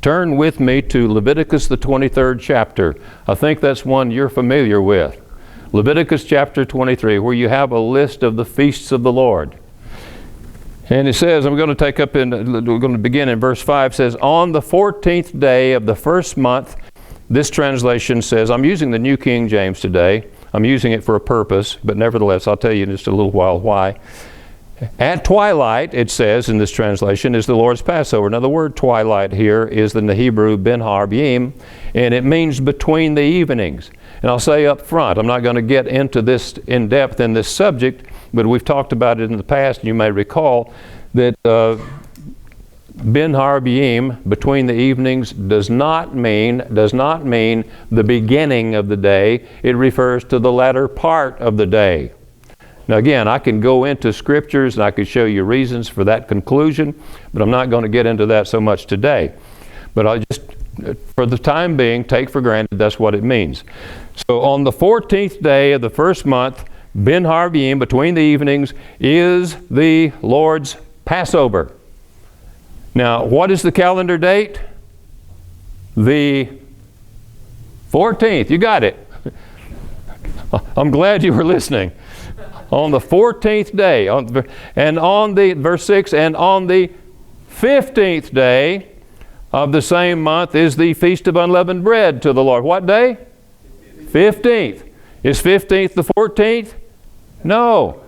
turn with me to Leviticus, the 23rd chapter. I think that's one you're familiar with. Leviticus chapter 23, where you have a list of the feasts of the Lord. And it says, we're going to begin in verse 5, says, on the 14th day of the first month, this translation says, I'm using the New King James today. I'm using it for a purpose, but nevertheless, I'll tell you in just a little while why. At twilight, it says in this translation, is the Lord's Passover. Now, the word twilight here is in the Hebrew ben harbim, and it means between the evenings. And I'll say up front, I'm not going to get into this in depth in this subject, but we've talked about it in the past, and you may recall that ben harbim, between the evenings, does not mean the beginning of the day. It refers to the latter part of the day. Now again, I can go into scriptures and I could show you reasons for that conclusion, but I'm not going to get into that so much today. But I'll just, for the time being, take for granted that's what it means. So on the 14th day of the first month, ben harbim, between the evenings, is the Lord's Passover. Now, what is the calendar date? The 14th. You got it. I'm glad you were listening. On the 14th day, and on the, verse 6, and on the 15th day of the same month is the Feast of Unleavened Bread to the Lord. What day? 15th. Is 15th the 14th? No.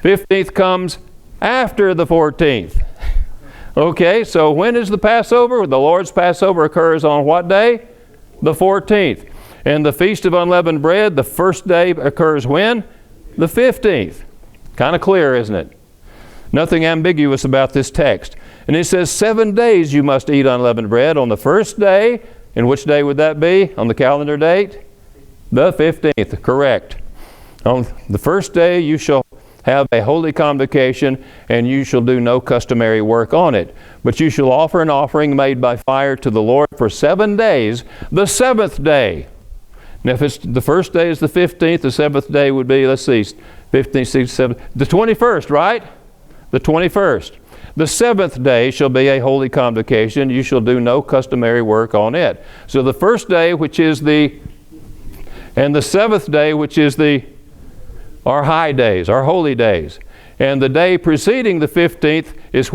15th comes after the 14th. Okay, so when is the Passover? The Lord's Passover occurs on what day? The 14th. And the Feast of Unleavened Bread, the first day occurs when? The 15th. Kind of clear, isn't it? Nothing ambiguous about this text. And it says 7 days you must eat unleavened bread. On the first day, and which day would that be on the calendar date? The 15th, correct. On the first day you shall have a holy convocation, and you shall do no customary work on it. But you shall offer an offering made by fire to the Lord for 7 days, the seventh day. Now, if it's the first day is the 15th, the seventh day would be, let's see, 15th, 16th, 17th, the 21st, right? The 21st. The seventh day shall be a holy convocation. You shall do no customary work on it. So the first day, which is and the seventh day, which is our high days, our holy days. And the day preceding the 15th is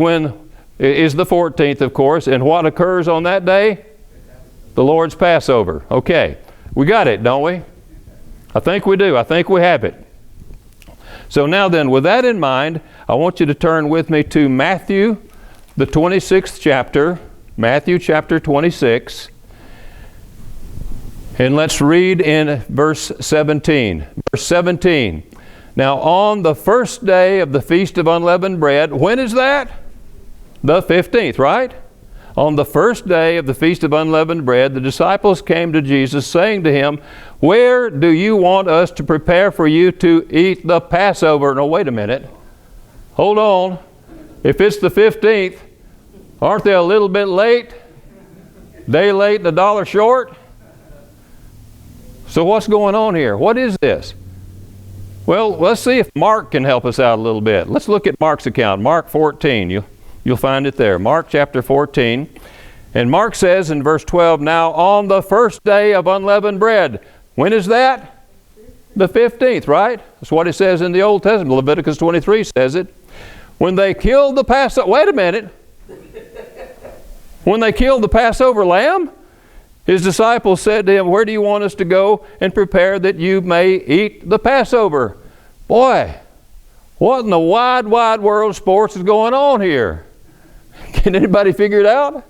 the 14th, of course. And what occurs on that day? The Lord's Passover. Okay. We got it, don't we? I think we do. I think we have it. So now then, with that in mind, I want you to turn with me to Matthew, the 26th chapter, Matthew chapter 26. And let's read in verse 17. Verse 17. Now on the first day of the Feast of Unleavened Bread, when is that? The 15th, right? On the first day of the Feast of Unleavened Bread, the disciples came to Jesus, saying to him, where do you want us to prepare for you to eat the Passover? No, wait a minute. Hold on. If it's the 15th, aren't they a little bit late? Day late and a dollar short? So what's going on here? What is this? Well, let's see if Mark can help us out a little bit. Let's look at Mark's account. Mark 14. You'll find it there. Mark chapter 14. And Mark says in verse 12, now on the first day of unleavened bread. When is that? The 15th, right? That's what it says in the Old Testament. Leviticus 23 says it. When they killed the Passover, wait a minute. When they killed the Passover lamb, his disciples said to him, where do you want us to go and prepare that you may eat the Passover? Boy, what in the wide, wide world of sports is going on here? Can anybody figure it out?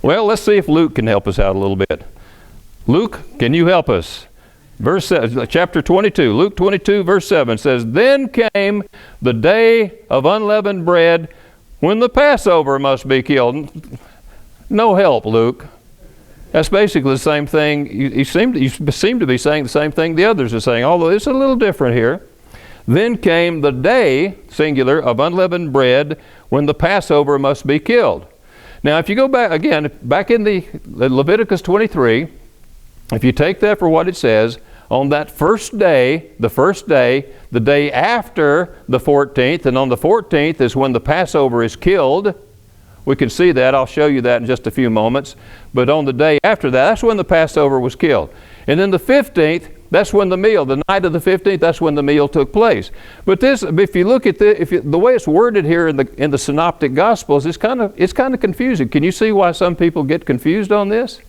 Well, let's see if Luke can help us out a little bit. Luke, can you help us? Chapter 22, Luke 22, verse 7 says, then came the day of unleavened bread when the Passover must be killed. No help, Luke. That's basically the same thing. You seem to be saying the same thing the others are saying, although it's a little different here. Then came the day, singular, of unleavened bread when the Passover must be killed. Now, if you go back, again, back in the Leviticus 23, if you take that for what it says, on that first day, the day after the 14th, and on the 14th is when the Passover is killed, We can see that. I'll show you that in just a few moments. But on the day after that, that's when the Passover was killed. And then the 15th, that's when the meal, the night of the 15th, that's when the meal took place. But this, if you look at the way it's worded here in the Synoptic Gospels, it's kind of confusing. Can you see why some people get confused on this?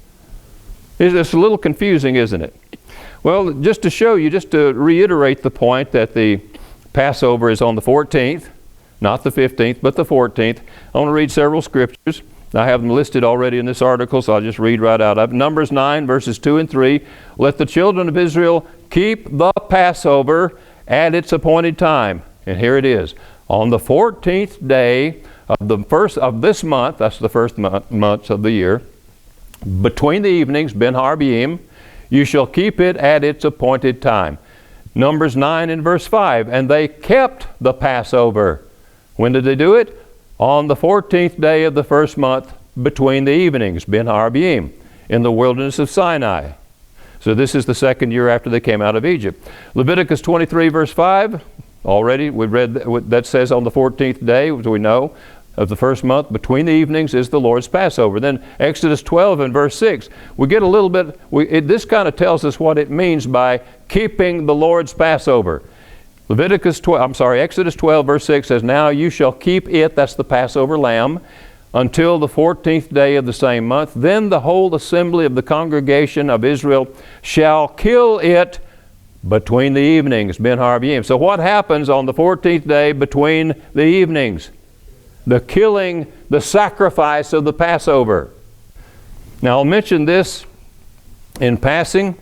It's a little confusing, isn't it? Well, just to show you, just to reiterate the point that the Passover is on the 14th, not the 15th, but the 14th. I want to read several scriptures. I have them listed already in this article, so I'll just read right out of it. Numbers 9, verses 2 and 3. Let the children of Israel keep the Passover at its appointed time. And here it is. On the 14th day of this month, that's the first month of the year, between the evenings, Ben Harbiim, you shall keep it at its appointed time. Numbers 9 and verse 5. And they kept the Passover. When did they do it? On the 14th day of the first month between the evenings, Ben Harbiim, in the wilderness of Sinai. So this is the second year after they came out of Egypt. Leviticus 23 verse 5, already we read that says on the 14th day, as we know, of the first month between the evenings is the Lord's Passover. Then Exodus 12 and verse 6, we get a little bit, this kind of tells us what it means by keeping the Lord's Passover. Exodus 12 verse 6 says, now you shall keep it, that's the Passover lamb, until the 14th day of the same month. Then the whole assembly of the congregation of Israel shall kill it between the evenings, Ben Harbiim. So what happens on the 14th day between the evenings? The killing, the sacrifice of the Passover. Now I'll mention this in passing.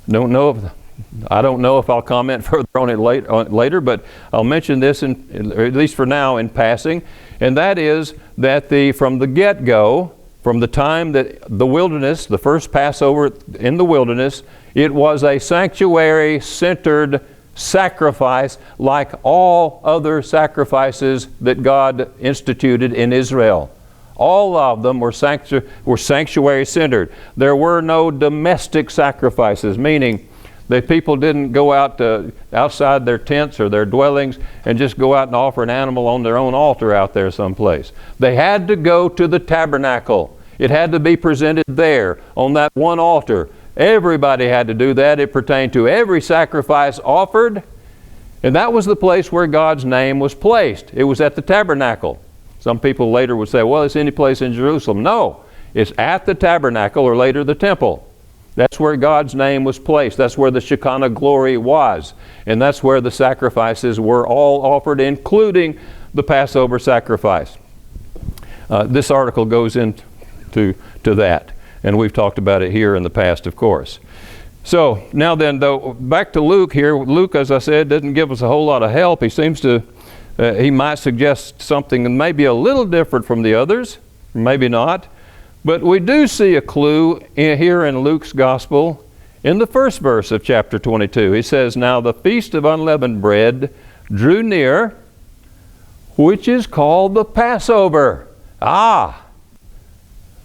I don't know if I'll comment further on it later, but I'll mention this, at least for now, in passing. And that is that from the get-go, from the time that the wilderness, the first Passover in the wilderness, it was a sanctuary-centered sacrifice like all other sacrifices that God instituted in Israel. All of them were sanctuary-centered. There were no domestic sacrifices, meaning that people didn't go out outside their tents or their dwellings and just go out and offer an animal on their own altar out there someplace. They had to go to the tabernacle. It had to be presented there on that one altar. Everybody had to do that. It pertained to every sacrifice offered, and that was the place where God's name was placed. It was at the tabernacle. Some people later would say, well, it's any place in Jerusalem. No, it's at the tabernacle, or later the temple. That's where God's name was placed. That's where the Shekinah glory was. And that's where the sacrifices were all offered, including the Passover sacrifice. This article goes into that. And we've talked about it here in the past, of course. So now then, though, back to Luke here. Luke, as I said, doesn't give us a whole lot of help. He seems to, he might suggest something maybe a little different from the others, maybe not. But we do see a clue here in Luke's Gospel in the first verse of chapter 22. He says, now the feast of unleavened bread drew near, which is called the Passover.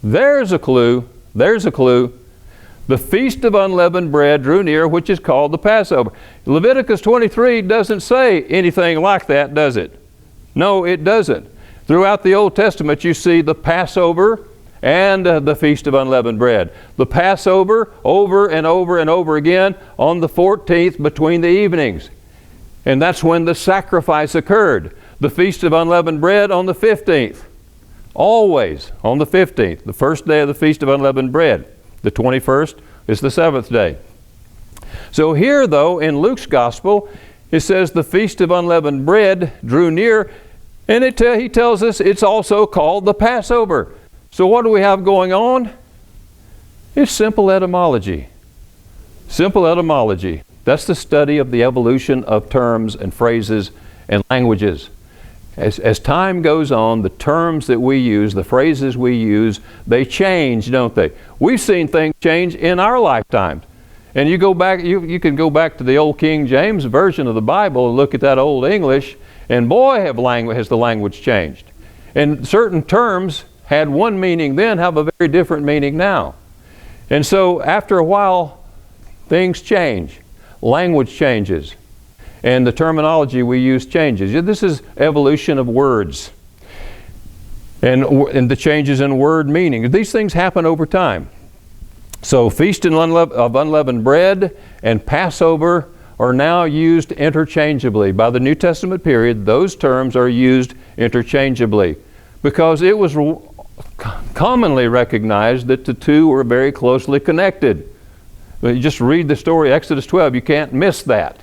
There's a clue. There's a clue. The feast of unleavened bread drew near, which is called the Passover. Leviticus 23 doesn't say anything like that, does it? No, it doesn't. Throughout the Old Testament, you see the Passover and the feast of unleavened bread. The Passover over and over and over again on the 14th between the evenings. And that's when the sacrifice occurred. The feast of unleavened bread on the 15th. Always on the 15th, the first day of the Feast of Unleavened Bread. The 21st is the seventh day. So here, though, in Luke's Gospel, it says the Feast of Unleavened Bread drew near, and he tells us it's also called the Passover. So what do we have going on? It's simple etymology. Simple etymology. That's the study of the evolution of terms and phrases and languages. As time goes on, the terms that we use, the phrases we use, they change, don't they? We've seen things change in our lifetimes. And you go back, you can go back to the old King James version of the Bible and look at that old English, and boy, has the language changed. And certain terms had one meaning then, have a very different meaning now. And so after a while, things change. Language changes. And the terminology we use changes. This is evolution of words. and the changes in word meaning. These things happen over time. So Feast of Unleavened Bread and Passover are now used interchangeably. By the New Testament period, those terms are used interchangeably because it was commonly recognized that the two were very closely connected. You just read the story, Exodus 12, you can't miss that.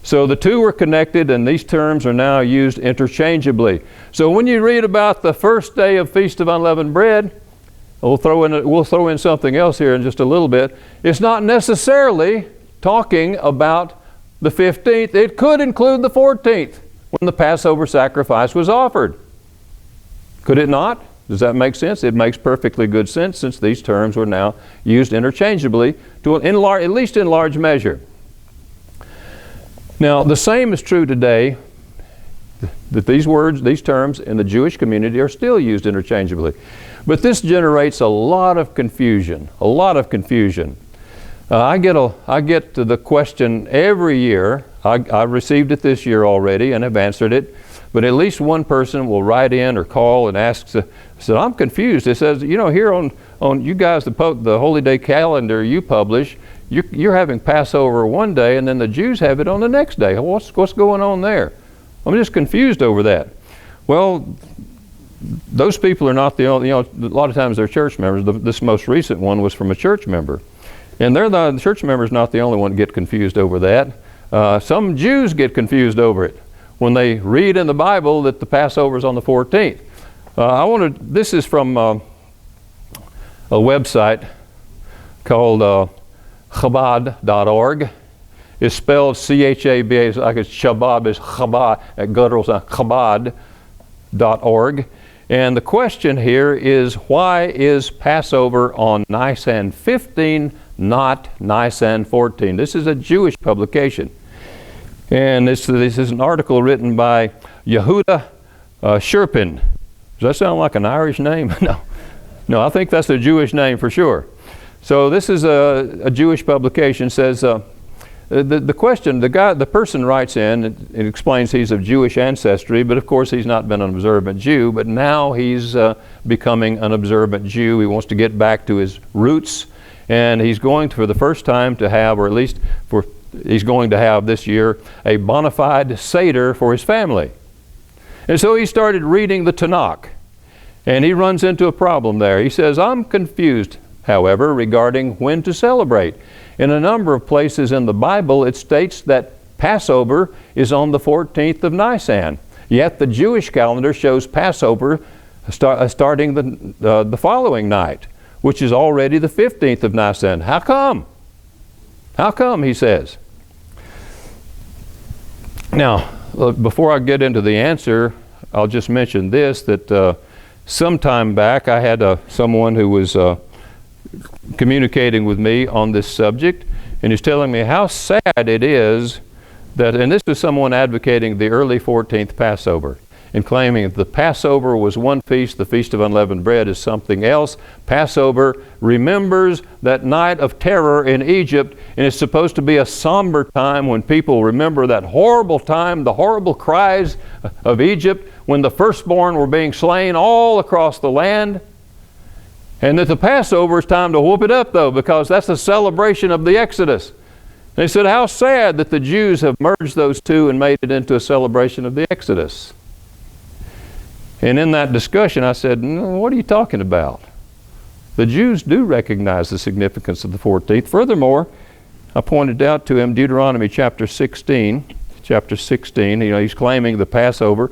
So the two were connected, and these terms are now used interchangeably. So when you read about the first day of Feast of Unleavened Bread, we'll throw in something else here in just a little bit. It's not necessarily talking about the 15th. It could include the 14th when the Passover sacrifice was offered. Could it not? Does that make sense? It makes perfectly good sense since these terms were now used interchangeably at least in large measure. Now, the same is true today, that these terms in the Jewish community are still used interchangeably. But this generates a lot of confusion, I get to the question every year. I received it this year already and have answered it, but at least one person will write in or call and ask, said, I'm confused. It says, here on you guys, the Holy Day calendar you publish, you're having Passover one day and then the Jews have it on the next day. What's going on there? I'm just confused over that. Well, those people are not the only, a lot of times they're church members. This most recent one was from a church member. And the church member's not the only one to get confused over that. Some Jews get confused over it when they read in the Bible that the Passover is on the 14th. This is from a website called Chabad.org. It's spelled C-H-A-B-A, like it's Shabbat, it's Chabad, at gutturals, Chabad.org. And the question here is, why is Passover on Nisan 15, not Nisan 14? This is a Jewish publication. And this is an article written by Yehuda Sherpin. Does that sound like an Irish name? No, I think that's a Jewish name for sure. So this is a Jewish publication. Says the person writes in and explains he's of Jewish ancestry, but of course he's not been an observant Jew, but now he's becoming an observant Jew. He wants to get back to his roots, and he's going to, for the first time, to have, or at least he's going to have this year, a bona fide Seder for his family. And so he started reading the Tanakh, and he runs into a problem there. He says, I'm confused, however, regarding when to celebrate. In a number of places in the Bible, it states that Passover is on the 14th of Nisan. Yet the Jewish calendar shows Passover starting the following night, which is already the 15th of Nisan. How come? How come, he says. Now, before I get into the answer, I'll just mention this, that some time back I had someone who was communicating with me on this subject, and he's telling me how sad it is that, and this is someone advocating the early 14th Passover and claiming that the Passover was one feast, the Feast of Unleavened Bread is something else. Passover remembers that night of terror in Egypt, and it's supposed to be a somber time when people remember that horrible time, the horrible cries of Egypt when the firstborn were being slain all across the land. And that the Passover is time to whoop it up, though, because that's a celebration of the Exodus. They said, how sad that the Jews have merged those two and made it into a celebration of the Exodus. And in that discussion, I said, what are you talking about? The Jews do recognize the significance of the 14th. Furthermore, I pointed out to him Deuteronomy chapter 16. He's claiming the Passover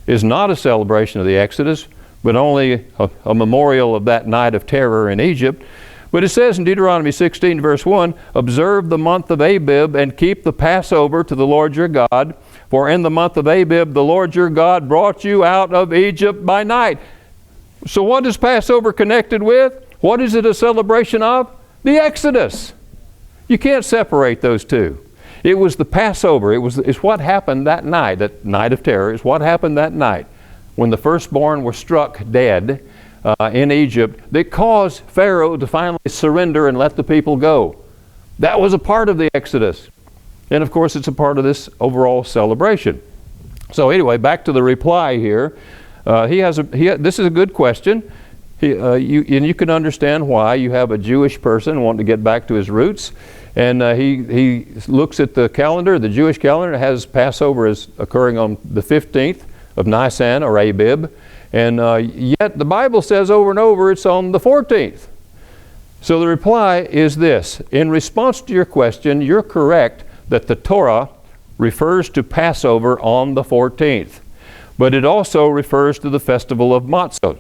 is not a celebration of the Exodus, but only a memorial of that night of terror in Egypt. But it says in Deuteronomy 16, verse 1, observe the month of Abib and keep the Passover to the Lord your God, for in the month of Abib the Lord your God brought you out of Egypt by night. So what is Passover connected with? What is it a celebration of? The Exodus. You can't separate those two. It was the Passover. It's what happened that night of terror. It's what happened that night when the firstborn were struck dead in Egypt that caused Pharaoh to finally surrender and let the people go. That was a part of the Exodus. And of course it's a part of this overall celebration. So anyway, back to the reply here. This is a good question. You can understand why. You have a Jewish person wanting to get back to his roots, and he looks at the calendar, the Jewish calendar. It has Passover as occurring on the 15th of Nisan or Abib, and yet the Bible says over and over it's on the 14th. So the reply is this. In response to your question, you're correct that the Torah refers to Passover on the 14th, but it also refers to the festival of Matzah,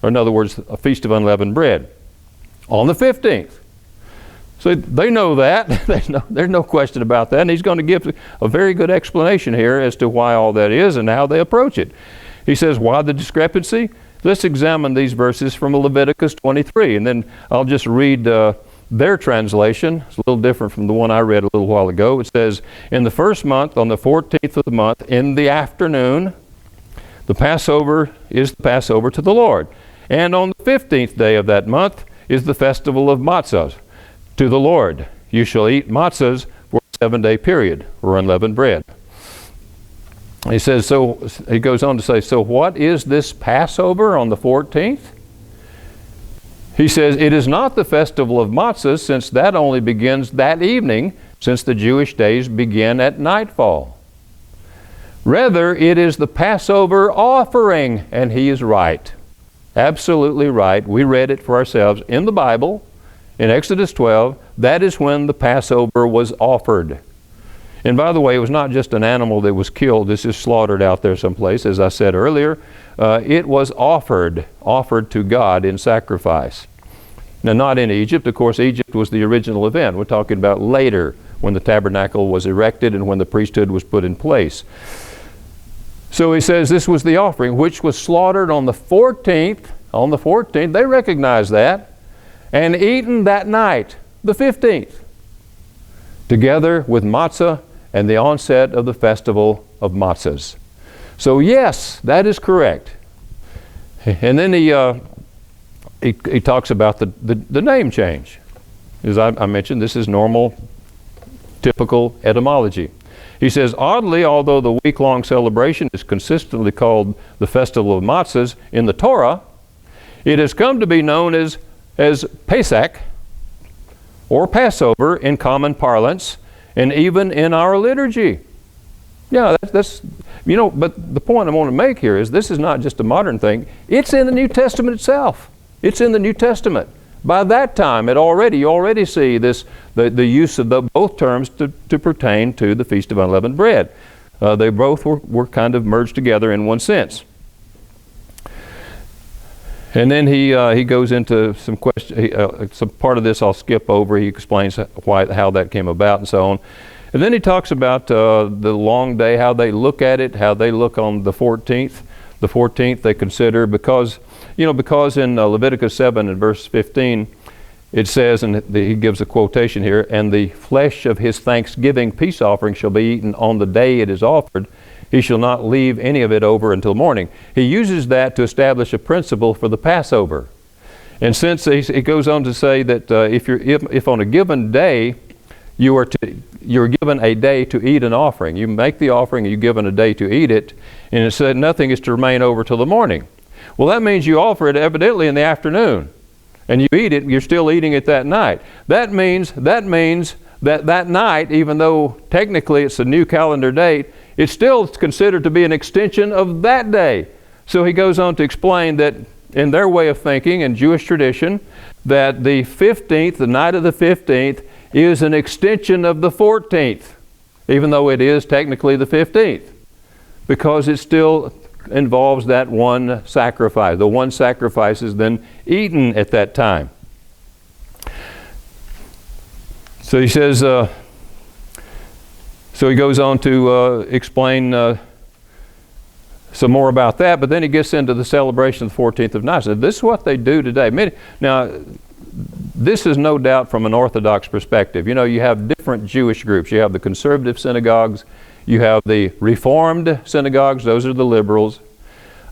or in other words, a feast of unleavened bread, on the 15th. So they know that. There's no question about that. And he's going to give a very good explanation here as to why all that is and how they approach it. He says, why the discrepancy? Let's examine these verses from Leviticus 23. And then I'll just read their translation. It's a little different from the one I read a little while ago. It says, in the first month, on the 14th of the month, in the afternoon, the Passover is the Passover to the Lord. And on the 15th day of that month is the festival of matzahs to the Lord. You shall eat matzahs for a 7-day period, or unleavened bread. He says, so he goes on to say, so what is this Passover on the 14th? He says, it is not the festival of matzahs, since that only begins that evening, since the Jewish days begin at nightfall. Rather, it is the Passover offering, and he is right. Absolutely right. We read it for ourselves in the Bible, in Exodus 12. That is when the Passover was offered. And by the way, it was not just an animal that was killed. This is slaughtered out there someplace, as I said earlier. It was offered to God in sacrifice. Now, not in Egypt. Of course, Egypt was the original event. We're talking about later, when the tabernacle was erected and when the priesthood was put in place. So he says this was the offering, which was slaughtered on the 14th. On the 14th, they recognize that, and eaten that night, the 15th, together with matzah and the onset of the festival of matzahs. So yes, that is correct. And then he talks about the name change. As I mentioned, this is normal, typical etymology. He says, oddly, although the week-long celebration is consistently called the Festival of Matzahs in the Torah, it has come to be known as Pesach or Passover in common parlance and even in our liturgy. Yeah, that's but the point I want to make here is this is not just a modern thing. It's in the New Testament itself. It's in the New Testament. By that time, you already see the use of both terms to pertain to the Feast of Unleavened Bread. They both were kind of merged together in one sense. And then he goes into some question. Some part of this I'll skip over. He explains how that came about and so on. And then he talks about the long day, how they look at it, how they look on the 14th. The 14th they consider because in Leviticus 7 and verse 15 it says, and he gives a quotation here, and the flesh of his thanksgiving peace offering shall be eaten on the day it is offered. He shall not leave any of it over until morning. He uses that to establish a principle for the Passover. And since he goes on to say that if on a given day you're given a day to eat an offering, you make the offering and you're given a day to eat it, and it said nothing is to remain over till the morning. Well, that means you offer it evidently in the afternoon, and you eat it. You're still eating it that night. That means that night, even though technically it's a new calendar date, it's still considered to be an extension of that day. So he goes on to explain that in their way of thinking, in Jewish tradition, that the 15th, the night of the 15th, is an extension of the 14th, even though it is technically the 15th, because it still involves that one sacrifice. The one sacrifice is then eaten at that time. So he says, so he goes on to explain some more about that, but then he gets into the celebration of the 14th of Nisan. This is what they do today. Now, this is no doubt from an Orthodox perspective. You have different Jewish groups. You have the conservative synagogues. You have the Reformed synagogues. Those are the liberals.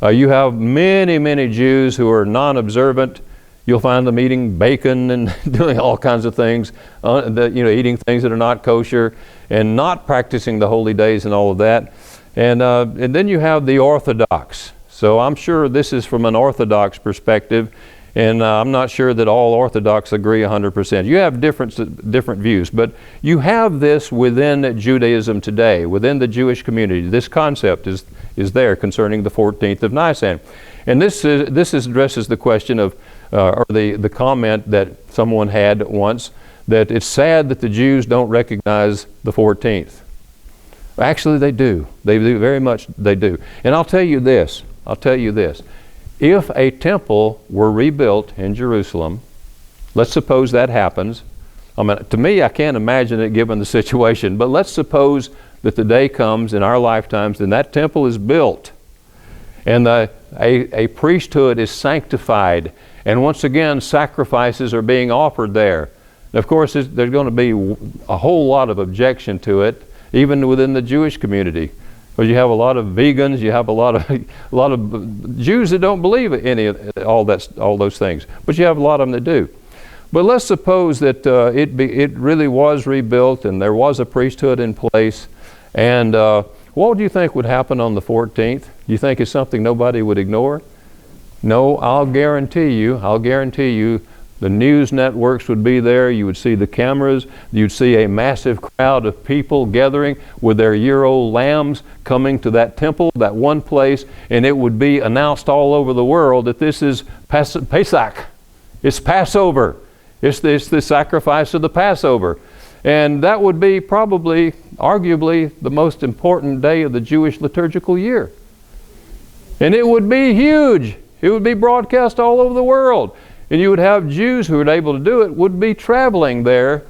You have many, many Jews who are non-observant. You'll find them eating bacon and doing all kinds of things, eating things that are not kosher and not practicing the holy days and all of that. And then you have the Orthodox So I'm sure this is from an Orthodox perspective, and I'm not sure that all Orthodox agree 100%. You have different views, but you have this within Judaism today, within the Jewish community. This concept is there concerning the 14th of Nisan. And this addresses the question of, or the comment that someone had once, that it's sad that the Jews don't recognize the 14th. Actually, they do. They do, very much they do. And I'll tell you this. If a temple were rebuilt in Jerusalem, let's suppose that happens. I mean, to me, I can't imagine it given the situation, but let's suppose that the day comes in our lifetimes and that temple is built and a priesthood is sanctified, and once again sacrifices are being offered there. And of course, there's going to be a whole lot of objection to it, even within the Jewish community. Because you have a lot of vegans, you have a lot of Jews that don't believe all those things, but you have a lot of them that do. But let's suppose that it really was rebuilt and there was a priesthood in place, and what do you think would happen on the 14th? Do you think it's something nobody would ignore? No, I'll guarantee you, the news networks would be there. You would see the cameras. You'd see a massive crowd of people gathering with their year-old lambs coming to that temple, that one place, and it would be announced all over the world that this is Pesach. It's Passover. It's the sacrifice of the Passover. And that would be probably, arguably, the most important day of the Jewish liturgical year. And it would be huge. It would be broadcast all over the world. And you would have Jews who were able to do it would be traveling there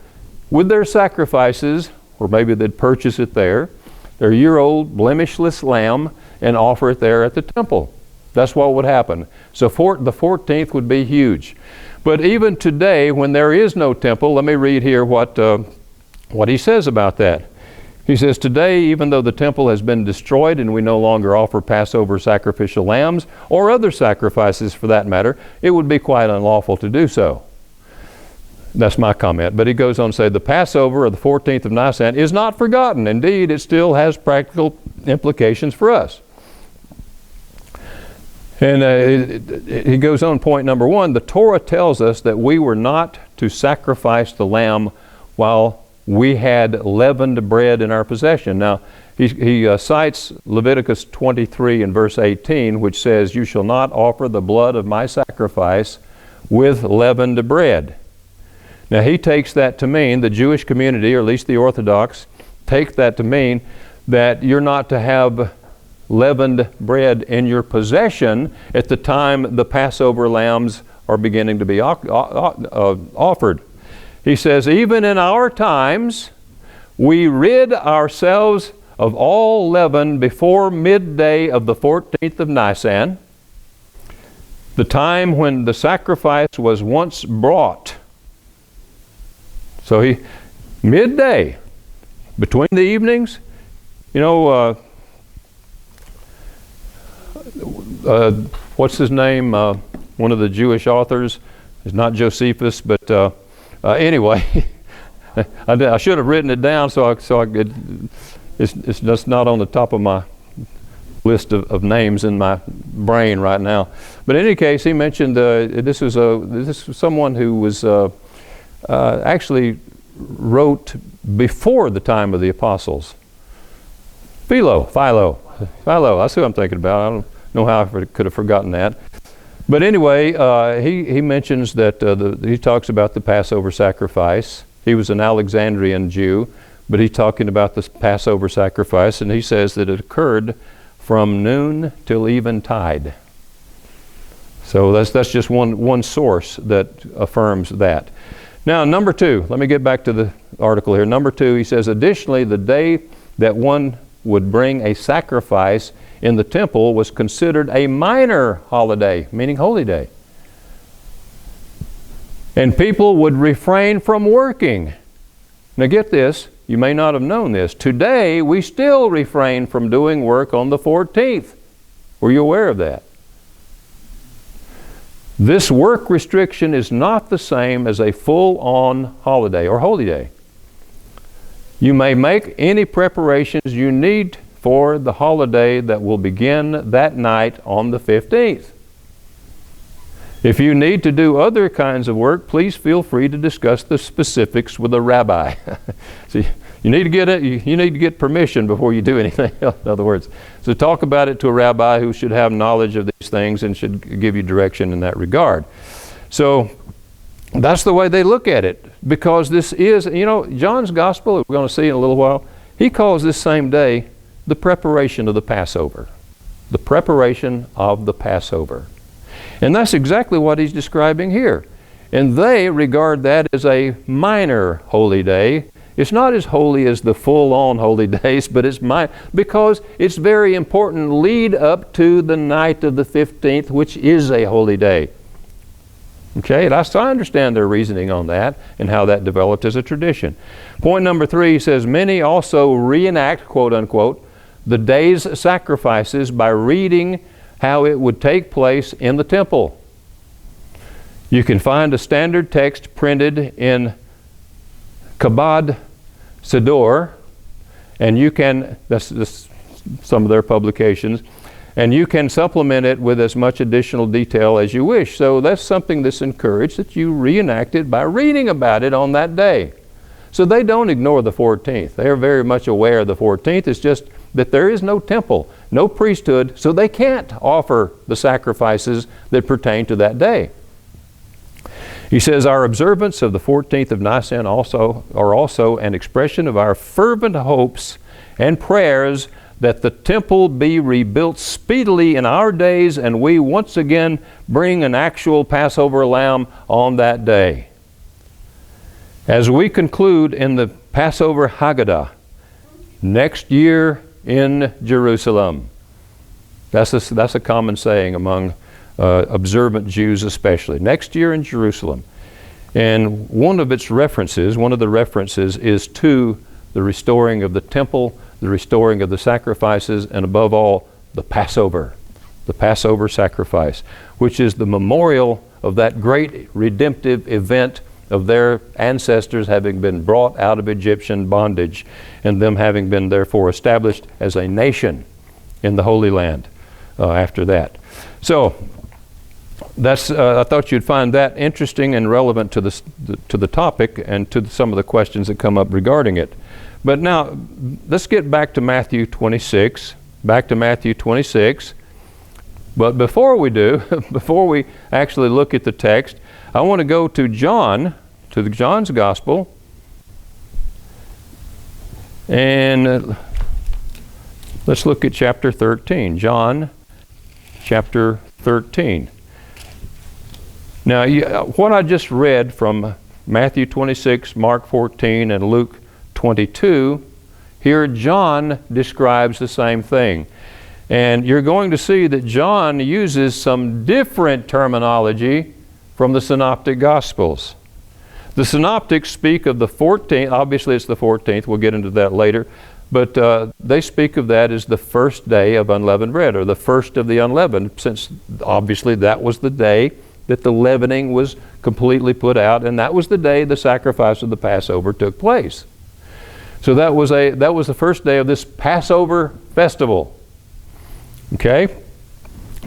with their sacrifices, or maybe they'd purchase it there, their year-old blemishless lamb, and offer it there at the temple. That's what would happen. So the 14th would be huge. But even today, when there is no temple, let me read here what he says about that. He says, today, even though the temple has been destroyed and we no longer offer Passover sacrificial lambs, or other sacrifices for that matter, it would be quite unlawful to do so. That's my comment. But he goes on to say, the Passover of the 14th of Nisan is not forgotten. Indeed, it still has practical implications for us. And he goes on, point number 1, the Torah tells us that we were not to sacrifice the lamb while we had leavened bread in our possession. Now, he cites Leviticus 23 and verse 18, which says, you shall not offer the blood of my sacrifice with leavened bread. Now, he takes that to mean, the Jewish community, or at least the Orthodox, take that to mean that you're not to have leavened bread in your possession at the time the Passover lambs are beginning to be offered. He says, even in our times, we rid ourselves of all leaven before midday of the 14th of Nisan, the time when the sacrifice was once brought. So midday, between the evenings, what's his name? One of the Jewish authors. It's not Josephus, but anyway, I should have written it down so I could. It's just not on the top of my list of names in my brain right now. But in any case, he mentioned this was someone who was actually wrote before the time of the apostles. Philo. That's who I'm thinking about. I don't know how I could have forgotten that. But anyway, he mentions that he talks about the Passover sacrifice. He was an Alexandrian Jew, but he's talking about the Passover sacrifice, and he says that it occurred from noon till eventide. So that's just one source that affirms that. Now, number 2, let me get back to the article here. Number 2, he says, additionally, the day that one would bring a sacrifice in the temple was considered a minor holiday, meaning holy day. And people would refrain from working. Now get this, you may not have known this. Today, we still refrain from doing work on the 14th. Were you aware of that? This work restriction is not the same as a full-on holiday or holy day. You may make any preparations you need for the holiday that will begin that night on the 15th. If you need to do other kinds of work, please feel free to discuss the specifics with a rabbi. See, you need to get permission before you do anything else, in other words. So talk about it to a rabbi who should have knowledge of these things and should give you direction in that regard. So that's the way they look at it, because this is, John's gospel, we're going to see in a little while, he calls this same day the preparation of the Passover. The preparation of the Passover. And that's exactly what he's describing here. And they regard that as a minor holy day. It's not as holy as the full-on holy days, but it's because it's very important lead up to the night of the 15th, which is a holy day. Okay, I understand their reasoning on that and how that developed as a tradition. Point number 3, he says, many also reenact, quote unquote, the day's sacrifices by reading how it would take place in the temple. You can find a standard text printed in Kabad Siddur, and you can, that's some of their publications, and you can supplement it with as much additional detail as you wish. So that's something that's encouraged, that you reenact it by reading about it on that day. So they don't ignore the 14th. They are very much aware of the 14th. It's just that there is no temple, no priesthood, so they can't offer the sacrifices that pertain to that day. He says, our observance of the 14th of Nisan are also an expression of our fervent hopes and prayers that the temple be rebuilt speedily in our days and we once again bring an actual Passover lamb on that day. As we conclude in the Passover Haggadah, next year in Jerusalem. That's a common saying among observant Jews especially. Next year in Jerusalem. And one of the references is to the restoring of the temple, the restoring of the sacrifices, and above all, the Passover sacrifice, which is the memorial of that great redemptive event of their ancestors having been brought out of Egyptian bondage and them having been therefore established as a nation in the Holy Land after that. So that's I thought you'd find that interesting and relevant to the topic and to some of the questions that come up regarding it. But now let's get back to Matthew 26. But before we do, before we actually look at the text, I want to go to John, to John's Gospel, and let's look at chapter 13. John chapter 13. Now, what I just read from Matthew 26, Mark 14, and Luke 22, here John describes the same thing. And you're going to see that John uses some different terminology from the Synoptic Gospels. The Synoptics speak of the 14th, obviously it's the 14th, we'll get into that later, but they speak of that as the first day of unleavened bread, or the first of the unleavened, since obviously that was the day that the leavening was completely put out, and that was the day the sacrifice of the Passover took place. So that was the first day of this Passover festival. Okay?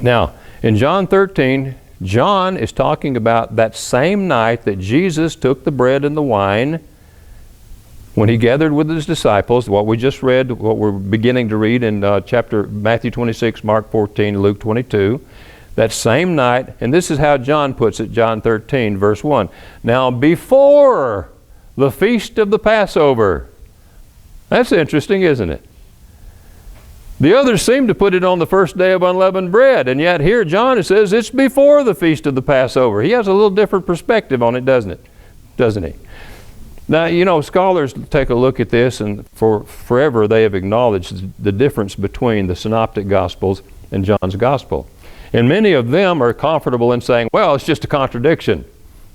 Now, in John 13, John is talking about that same night that Jesus took the bread and the wine when he gathered with his disciples, what we just read, what we're beginning to read in Matthew 26, Mark 14, Luke 22. That same night, and this is how John puts it, John 13, verse 1. Now, before the feast of the Passover. That's interesting, isn't it? The others seem to put it on the first day of unleavened bread, and yet here John says it's before the feast of the Passover. He has a little different perspective on it, doesn't he? Now, scholars take a look at this, and forever they have acknowledged the difference between the Synoptic Gospels and John's Gospel. And many of them are comfortable in saying, well, it's just a contradiction.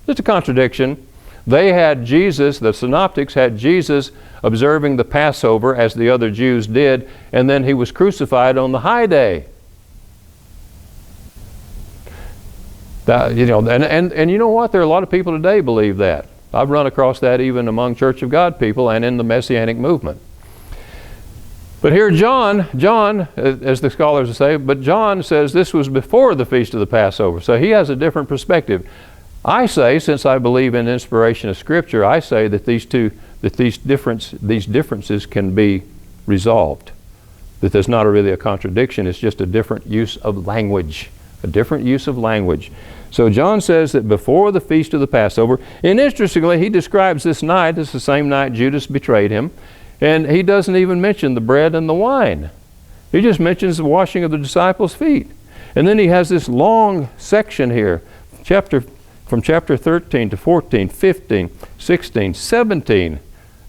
It's a contradiction. They had Jesus, the Synoptics had Jesus observing the Passover as the other Jews did, and then he was crucified on the high day. And you know what? There are a lot of people today believe that. I've run across that even among Church of God people and in the Messianic movement. But here John, as the scholars say, but John says this was before the Feast of the Passover. So he has a different perspective. I say, since I believe in inspiration of Scripture, I say that these differences can be resolved. That there's not really a contradiction, it's just a different use of language. A different use of language. So John says that before the Feast of the Passover, and interestingly, he describes this night as the same night Judas betrayed him, and he doesn't even mention the bread and the wine. He just mentions the washing of the disciples' feet. And then he has this long section here, from chapter 13 to 14, 15, 16, 17.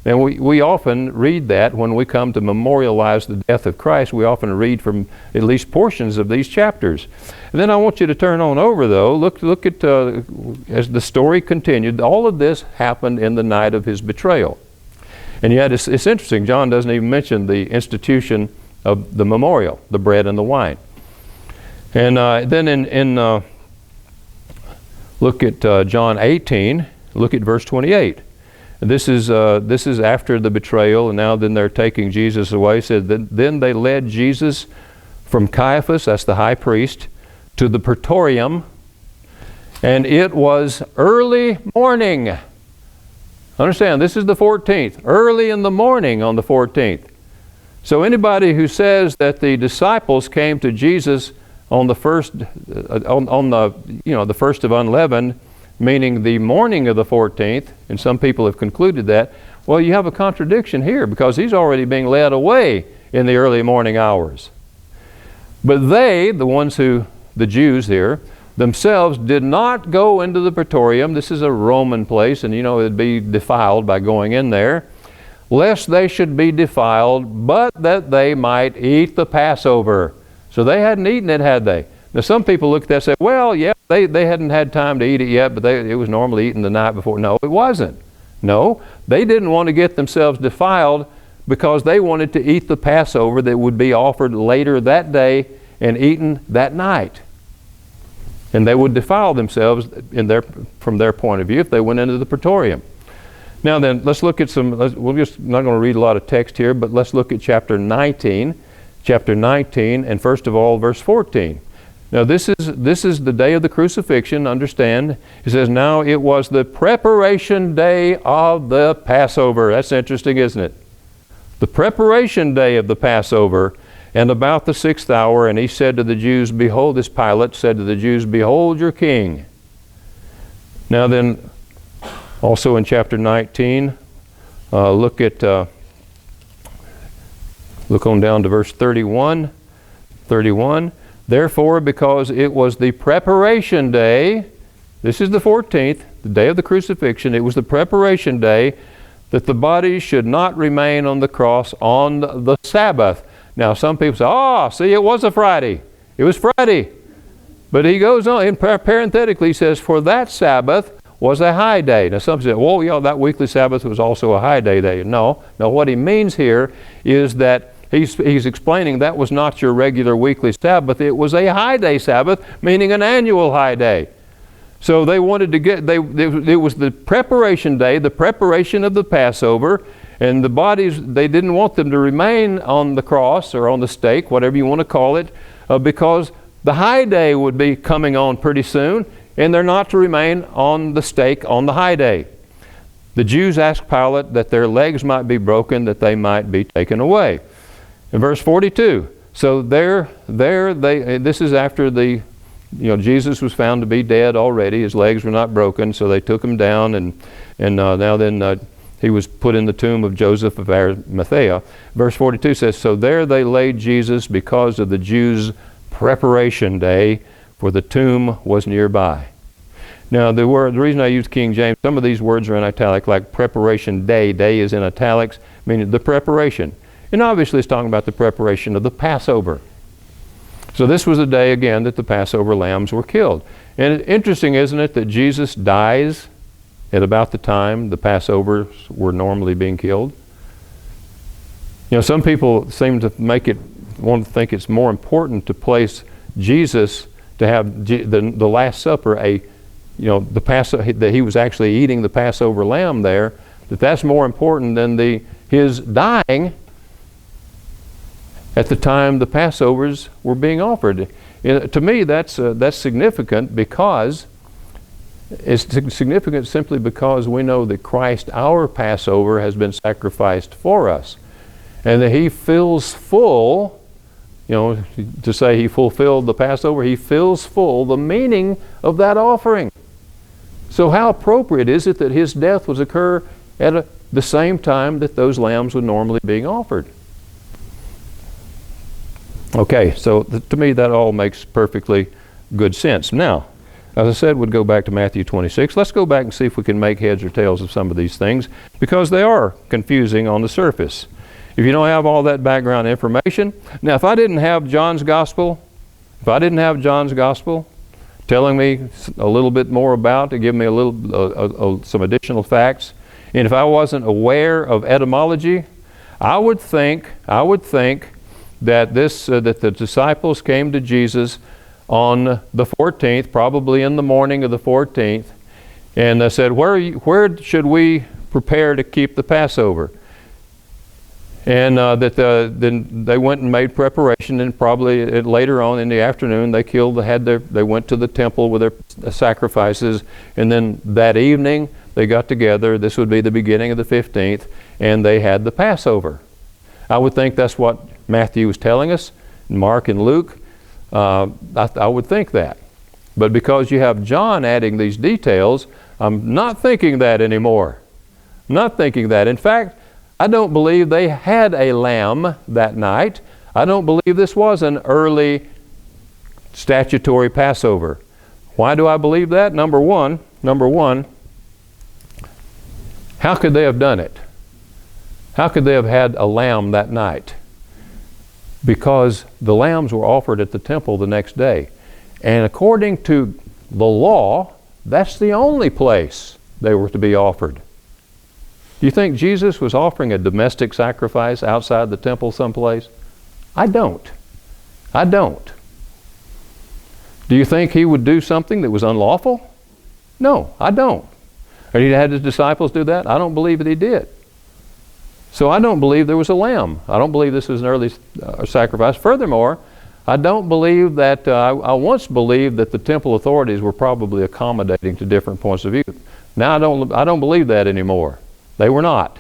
And we often read that when we come to memorialize the death of Christ. We often read from at least portions of these chapters. And then I want you to turn on over, though. Look at, as the story continued, all of this happened in the night of his betrayal. And yet it's interesting, John doesn't even mention the institution of the memorial, the bread and the wine. And then look at John 18, look at verse 28. This is after the betrayal, and now then they're taking Jesus away. It said, then they led Jesus from Caiaphas, that's the high priest, to the praetorium, and it was early morning. Understand, this is the 14th, early in the morning on the 14th. So anybody who says that the disciples came to Jesus on the first, the first of unleavened, meaning the morning of the 14th, and some people have concluded that, well, you have a contradiction here because he's already being led away in the early morning hours. But they, the Jews here, themselves did not go into the praetorium. This is a Roman place, and it'd be defiled by going in there, lest they should be defiled, but that they might eat the Passover. So they hadn't eaten it, had they? Now some people look at that and say, well, yeah, they hadn't had time to eat it yet, but it was normally eaten the night before. No, it wasn't. No, they didn't want to get themselves defiled because they wanted to eat the Passover that would be offered later that day and eaten that night. And they would defile themselves from their point of view if they went into the praetorium. Now then, let's look at we're just not going to read a lot of text here, but let's look at chapter 19, and first of all, verse 14. Now this is the day of the crucifixion, understand. It says, now it was the preparation day of the Passover. That's interesting, isn't it? The preparation day of the Passover, and about the 6th hour, and he said to the Jews, behold, this Pilate said to the Jews, behold your king. Now then, also in chapter 19, look on down to verse 31. Therefore, because it was the preparation day, this is the 14th, the day of the crucifixion, it was the preparation day that the body should not remain on the cross on the Sabbath. Now some people say, see, it was a Friday. It was Friday. But he goes on, and parenthetically he says, for that Sabbath was a high day. Now some say, well, yeah, that weekly Sabbath was also a high day. No, what he means here is that he's explaining that was not your regular weekly Sabbath. It was a high day Sabbath, meaning an annual high day. So they wanted to it was the preparation day, the preparation of the Passover, and the bodies, they didn't want them to remain on the cross or on the stake, whatever you want to call it, because the high day would be coming on pretty soon, and they're not to remain on the stake on the high day. The Jews asked Pilate that their legs might be broken, that they might be taken away. In verse 42, so this is after Jesus was found to be dead already. His legs were not broken, so they took him down, and now then he was put in the tomb of Joseph of Arimathea. Verse 42 says, so there they laid Jesus because of the Jews' preparation day, for the tomb was nearby. Now the reason I use King James, some of these words are in italic, like preparation day. Day is in italics, meaning the preparation. And obviously it's talking about the preparation of the Passover. So this was the day, again, that the Passover lambs were killed. And it's interesting, isn't it, that Jesus dies at about the time the Passovers were normally being killed? Some people seem to want to think it's more important to place Jesus, to have the Last Supper, that he was actually eating the Passover lamb there, that's more important than his dying. at the time the Passovers were being offered. To me, that's significant because it's significant simply because we know that Christ, our Passover, has been sacrificed for us, and that He fills full. To say He fulfilled the Passover, He fills full the meaning of that offering. So how appropriate is it that His death would occur at the same time that those lambs would normally be being offered? Okay, so to me that all makes perfectly good sense. Now, as I said, we'd go back to Matthew 26. Let's go back and see if we can make heads or tails of some of these things, because they are confusing on the surface. If you don't have all that background information, now if I didn't have John's Gospel telling me a little bit more about, to give me some additional facts, and if I wasn't aware of etymology, I would think that that the disciples came to Jesus on the 14th, probably in the morning of the 14th, and they said, where should we prepare to keep the Passover? And then they went and made preparation, and probably later on in the afternoon they went to the temple with their sacrifices, and then that evening they got together. This would be the beginning of the 15th, and they had the Passover. I would think that's what Matthew was telling us, Mark and Luke. I would think that. But because you have John adding these details, I'm not thinking that anymore. Not thinking that. In fact, I don't believe they had a lamb that night. I don't believe this was an early statutory Passover. Why do I believe that? Number one, how could they have done it? How could they have had a lamb that night? Because the lambs were offered at the temple the next day. And according to the law, that's the only place they were to be offered. Do you think Jesus was offering a domestic sacrifice outside the temple someplace? I don't. Do you think He would do something that was unlawful? No, I don't. Or He had His disciples do that? I don't believe that He did. So I don't believe there was a lamb. I don't believe this was an early sacrifice. Furthermore, I don't believe that, I once believed that the temple authorities were probably accommodating to different points of view. Now I don't believe that anymore. They were not.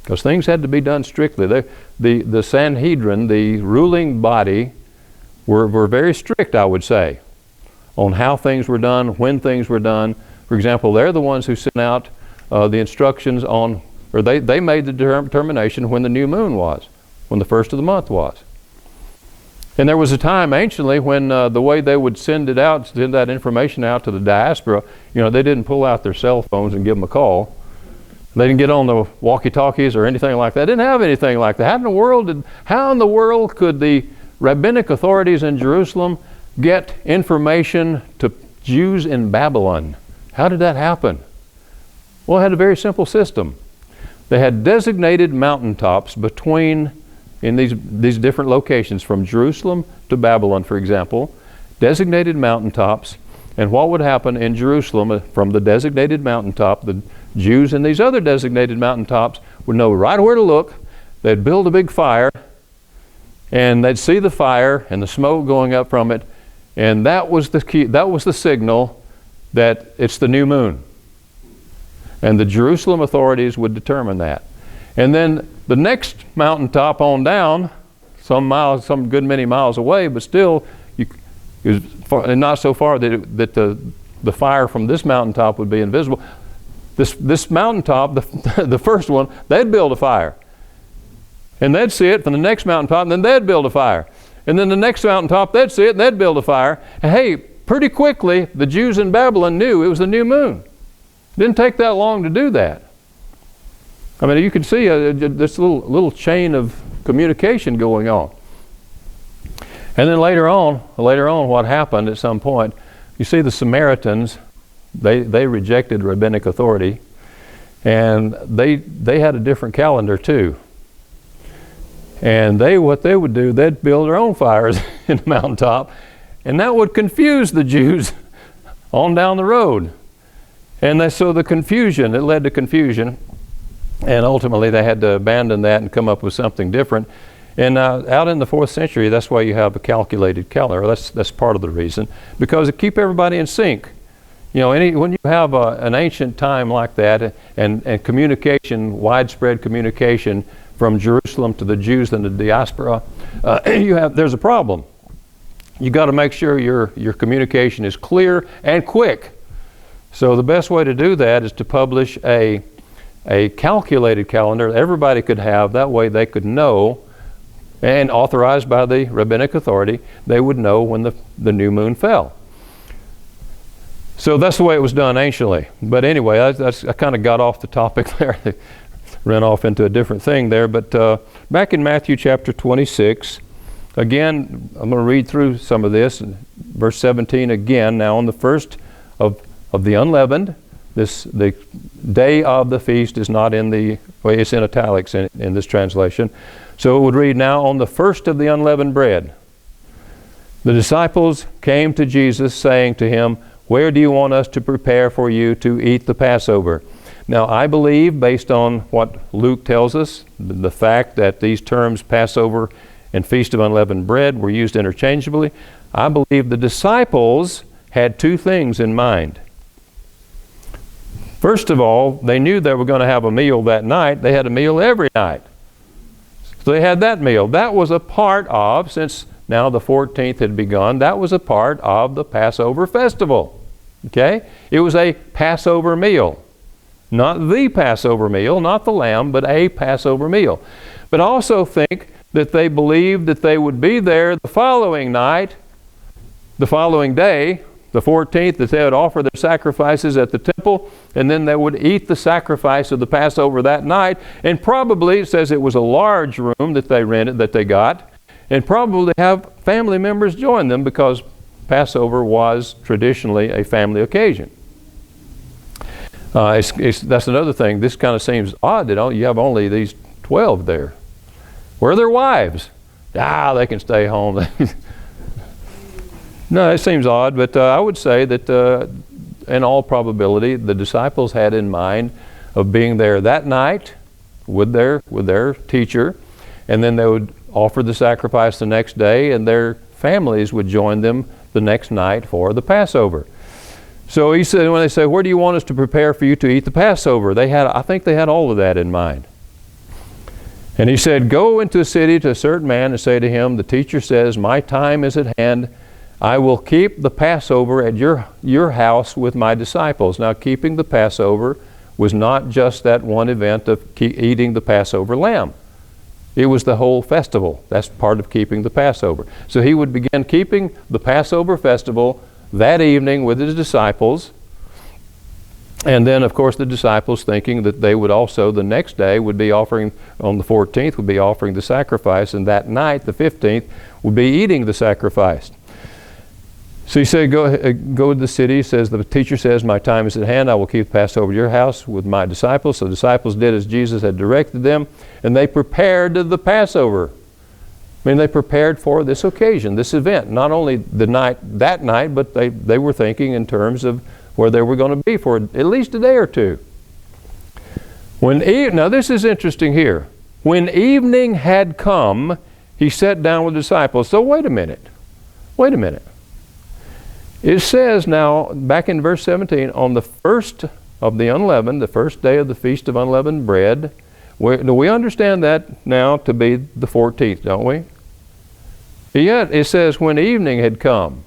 Because things had to be done strictly. The Sanhedrin, the ruling body, were very strict, I would say, on how things were done, when things were done. For example, they're the ones who sent out the instructions on, or they made the determination when the new moon was, when the first of the month was. And there was a time anciently when the way they would send that information out to the diaspora, they didn't pull out their cell phones and give them a call. They didn't get on the walkie-talkies or anything like that. They didn't have anything like that. How in the world could the rabbinic authorities in Jerusalem get information to Jews in Babylon? How did that happen? Well, it had a very simple system. They had designated mountaintops in these different locations, from Jerusalem to Babylon, for example, designated mountaintops. And what would happen in Jerusalem from the designated mountaintop, the Jews in these other designated mountaintops would know right where to look. They'd build a big fire, and they'd see the fire and the smoke going up from it, and that was the key, that was the signal that it's the new moon. And the Jerusalem authorities would determine that. And then the next mountaintop on down, some good many miles away, but still, it was not so far that the fire from this mountaintop would be invisible. This mountaintop, the first one, they'd build a fire. And they'd see it from the next mountaintop, and then they'd build a fire. And then the next mountaintop, they'd see it, and they'd build a fire. And hey, pretty quickly, the Jews in Babylon knew it was the new moon. It didn't take that long to do that. I mean, you can see this little chain of communication going on. And then later on, what happened at some point, you see the Samaritans, they rejected rabbinic authority, and they had a different calendar too. And what they would do, they'd build their own fires in the mountaintop, and that would confuse the Jews on down the road. And so it led to confusion, and ultimately they had to abandon that and come up with something different. And out in the 4th century, that's why you have a calculated calendar. That's part of the reason, because it keep everybody in sync. You know, when you have an ancient time like that, and communication, widespread communication from Jerusalem to the Jews and the diaspora, there's a problem. You got to make sure your communication is clear and quick. So the best way to do that is to publish a calculated calendar everybody could have. That way they could know, and authorized by the rabbinic authority, they would know when the new moon fell. So that's the way it was done anciently. But anyway, I kind of got off the topic there. Ran off into a different thing there. But back in Matthew chapter 26, again, I'm going to read through some of this. Verse 17 again. Now on the first of the unleavened, the day of the feast is not in the, well, it's in italics in this translation. So it would read, now on the first of the unleavened bread, the disciples came to Jesus saying to him, where do you want us to prepare for you to eat the Passover? Now I believe, based on what Luke tells us, the fact that these terms Passover and Feast of Unleavened Bread were used interchangeably, I believe the disciples had two things in mind. First of all, they knew they were going to have a meal that night. They had a meal every night. So they had that meal. That was a part of, since now the 14th had begun, that was a part of the Passover festival. Okay? It was a Passover meal. Not the Passover meal, not the lamb, but a Passover meal. But I also think that they believed that they would be there the following night, the following day, the 14th, that they would offer their sacrifices at the temple, and then they would eat the sacrifice of the Passover that night. And probably, it says it was a large room that they rented, that they got, and probably have family members join them, because Passover was traditionally a family occasion. That's another thing. This kind of seems odd that you have only these 12 there. Where are their wives? They can stay home. No, it seems odd, but I would say that in all probability, the disciples had in mind of being there that night with their teacher, and then they would offer the sacrifice the next day, and their families would join them the next night for the Passover. So he said, when they say, where do you want us to prepare for you to eat the Passover? I think they had all of that in mind. And he said, go into a city to a certain man and say to him, the teacher says, my time is at hand. I will keep the Passover at your house with my disciples. Now, keeping the Passover was not just that one event of eating the Passover lamb. It was the whole festival. That's part of keeping the Passover. So he would begin keeping the Passover festival that evening with his disciples. And then, of course, the disciples thinking that they would also, the next day, would be offering, on the 14th, would be offering the sacrifice, and that night, the 15th, would be eating the sacrifice. So he said, go to the city. He says, the teacher says, my time is at hand. I will keep the Passover at your house with my disciples. So the disciples did as Jesus had directed them, and they prepared the Passover. I mean, they prepared for this occasion, this event. Not only that night, but they were thinking in terms of where they were going to be for at least a day or two. Now this is interesting here. When evening had come, he sat down with the disciples. So wait a minute. It says now, back in verse 17, on the first of the unleavened, the first day of the Feast of Unleavened Bread, we understand that now to be the 14th, don't we? Yet it says when evening had come.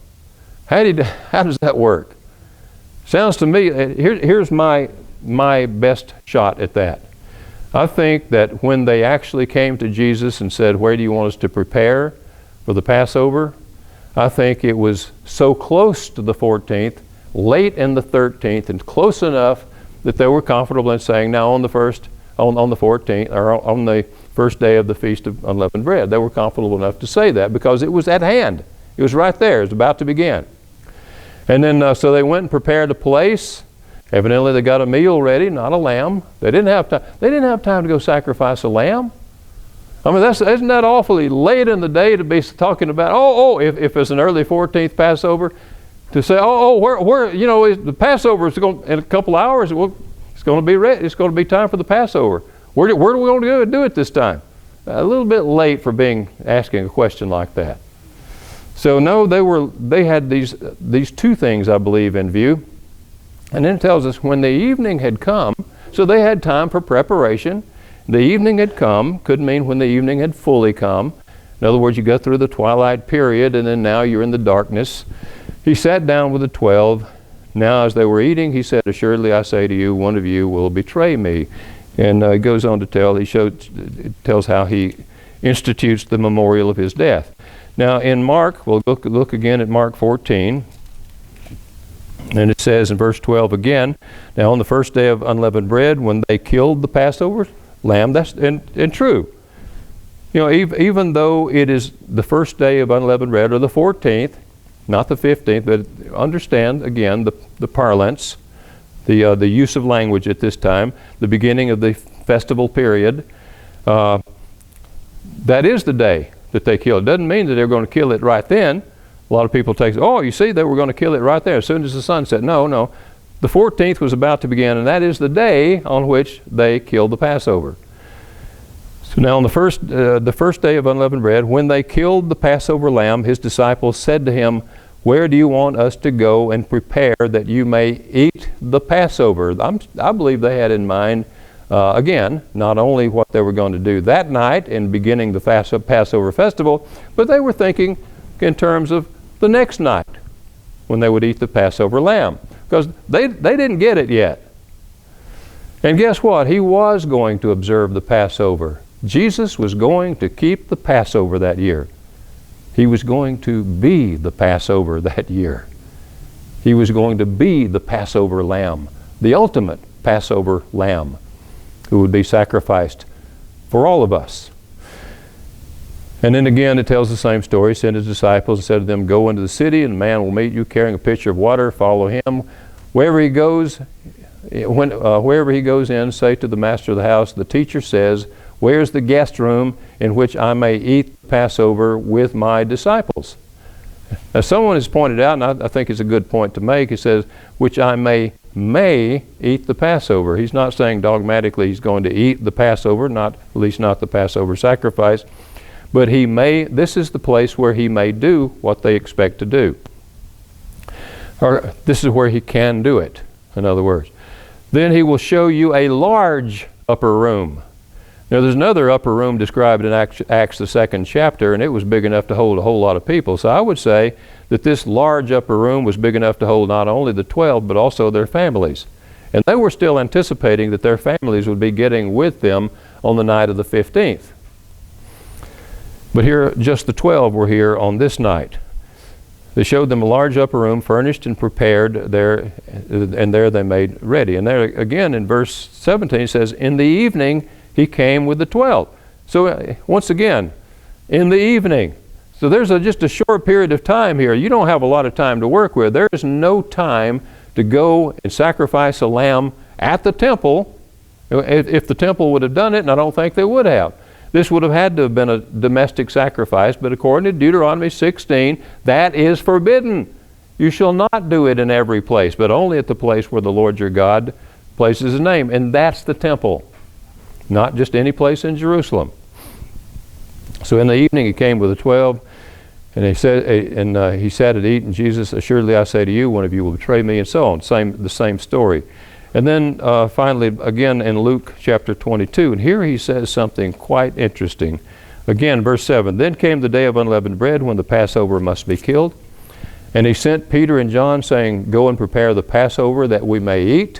How does that work? Sounds to me, here's my best shot at that. I think that when they actually came to Jesus and said, where do you want us to prepare for the Passover? I think it was so close to the 14th, late in the 13th, and close enough that they were comfortable in saying, now on the 14th, or on the first day of the Feast of Unleavened Bread. They were comfortable enough to say that because it was at hand. It was right there. It was about to begin. And then, so they went and prepared a place. Evidently, they got a meal ready, not a lamb. They didn't have time to go sacrifice a lamb. I mean, isn't that awfully late in the day to be talking about, if it's an early 14th Passover, to say, where the Passover is going in a couple hours. Well, it's going to be ready. It's going to be time for the Passover. Where do we want to go do it this time? a little bit late for asking a question like that. So no, they had these two things, I believe, in view. And then it tells us when the evening had come, so they had time for preparation. The evening had come, could mean when the evening had fully come. In other words, you go through the twilight period and then now you're in the darkness. He sat down with the 12. Now as they were eating, he said, "Assuredly I say to you, one of you will betray me." And he goes on to tell, it tells how he institutes the memorial of his death. Now in Mark, we'll look again at Mark 14. And it says in verse 12 again, "Now on the first day of unleavened bread, when they killed the Passover lamb," that's and true. You know, even though it is the first day of unleavened bread, or the 14th, not the 15th, but understand again the parlance, the use of language at this time, the beginning of the festival period. That is the day that they killed. It doesn't mean that they're going to kill it right then. A lot of people take, "Oh, you see, they were going to kill it right there as soon as the sun set." No. The 14th was about to begin, and that is the day on which they killed the Passover. So now on the first day of unleavened bread, when they killed the Passover lamb, his disciples said to him, "Where do you want us to go and prepare that you may eat the Passover?" I believe they had in mind, again, not only what they were going to do that night in beginning the Passover festival, but they were thinking in terms of the next night when they would eat the Passover lamb, because they didn't get it yet. And guess what? He was going to observe the Passover. Jesus was going to keep the Passover that year. He was going to be the Passover that year. He was going to be the Passover lamb, the ultimate Passover lamb, who would be sacrificed for all of us. And then again, it tells the same story. He sent his disciples and said to them, "Go into the city, and a man will meet you carrying a pitcher of water. Follow him. Wherever he goes in, say to the master of the house, the teacher says, 'Where's the guest room in which I may eat Passover with my disciples?'" Now someone has pointed out, and I think it's a good point to make, he says, "which I may eat the Passover." He's not saying dogmatically he's going to eat the Passover, at least not the Passover sacrifice. But this is the place where he may do what they expect to do. Or this is where he can do it, in other words. "Then he will show you a large upper room." Now there's another upper room described in Acts the 2nd chapter, and it was big enough to hold a whole lot of people. So I would say that this large upper room was big enough to hold not only the 12, but also their families. And they were still anticipating that their families would be getting with them on the night of the 15th. But here, just the 12 were here on this night. They showed them a large upper room, furnished and prepared there, and there they made ready. And there again in verse 17 it says, "In the evening he came with the 12." So once again, in the evening. So there's just a short period of time here. You don't have a lot of time to work with. There is no time to go and sacrifice a lamb at the temple. If the temple would have done it, and I don't think they would have. This would have had to have been a domestic sacrifice, but according to Deuteronomy 16, that is forbidden. You shall not do it in every place, but only at the place where the Lord your God places his name, and that's the temple, not just any place in Jerusalem. So in the evening he came with the 12, and he sat at eat, and Jesus, "Assuredly I say to you, one of you will betray me," and so on. The same story. And then finally, again in Luke chapter 22, and here he says something quite interesting. Again, verse 7, "Then came the day of unleavened bread, when the Passover must be killed. And he sent Peter and John, saying, 'Go and prepare the Passover that we may eat.'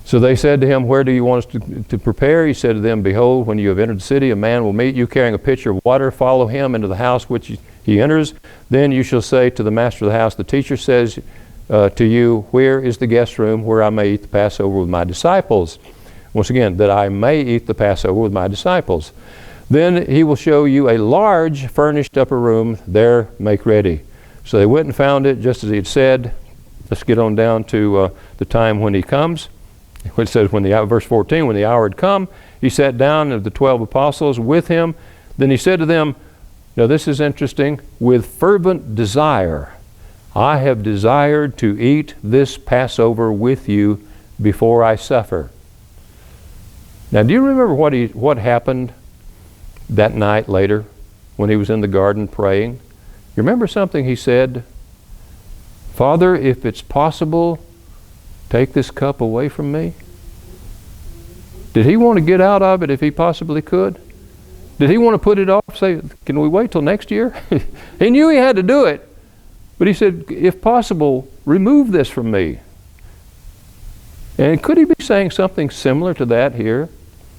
So they said to him, 'Where do you want us to prepare?' He said to them, 'Behold, when you have entered the city, a man will meet you carrying a pitcher of water. Follow him into the house which he enters. Then you shall say to the master of the house, the teacher says to you, where is the guest room where I may eat the Passover with my disciples?' Once again, that I may eat the Passover with my disciples. Then he will show you a large furnished upper room. There make ready." So they went and found it just as he had said. Let's get on down to the time when he comes. It says, verse 14, "When the hour had come, he sat down, and the 12 apostles with him. Then he said to them," now this is interesting, "with fervent desire, I have desired to eat this Passover with you before I suffer." Now, do you remember what happened that night later when he was in the garden praying? You remember something he said? Father, if it's possible, take this cup away from me. Did he want to get out of it if he possibly could? Did he want to put it off, say, can we wait till next year? He knew he had to do it. But he said, if possible, remove this from me. And could he be saying something similar to that here?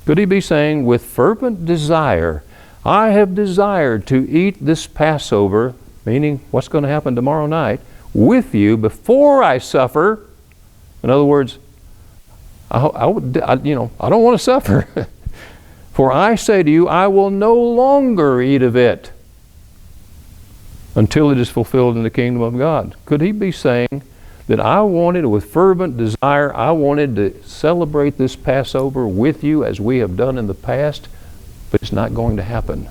Could he be saying, with fervent desire, I have desired to eat this Passover, meaning what's going to happen tomorrow night, with you before I suffer? In other words, I don't want to suffer. For I say to you, I will no longer eat of it until it is fulfilled in the kingdom of God. Could he be saying that I wanted, with fervent desire, I wanted to celebrate this Passover with you as we have done in the past, but it's not going to happen.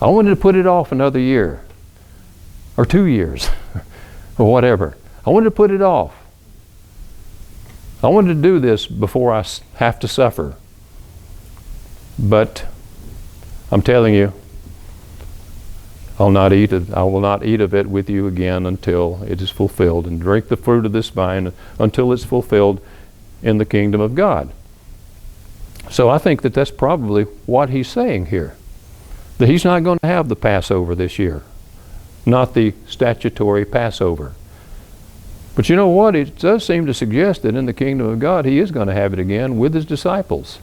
I wanted to put it off another year, or 2 years, or whatever. I wanted to put it off. I wanted to do this before I have to suffer. But I'm telling you, I will not eat of it with you again until it is fulfilled, and drink the fruit of this vine until it's fulfilled in the kingdom of God. So I think that that's probably what he's saying here. That he's not going to have the Passover this year. Not the statutory Passover. But you know what? It does seem to suggest that in the kingdom of God he is going to have it again with his disciples.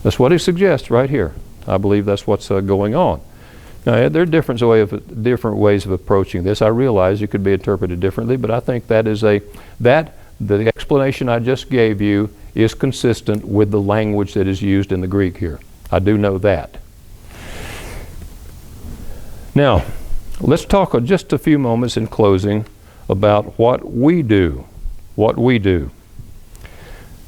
That's what he suggests right here. I believe that's what's going on. Now, there are different ways of approaching this. I realize it could be interpreted differently, but I think that is the explanation I just gave you is consistent with the language that is used in the Greek here. I do know that. Now, let's talk just a few moments in closing about what we do. What we do.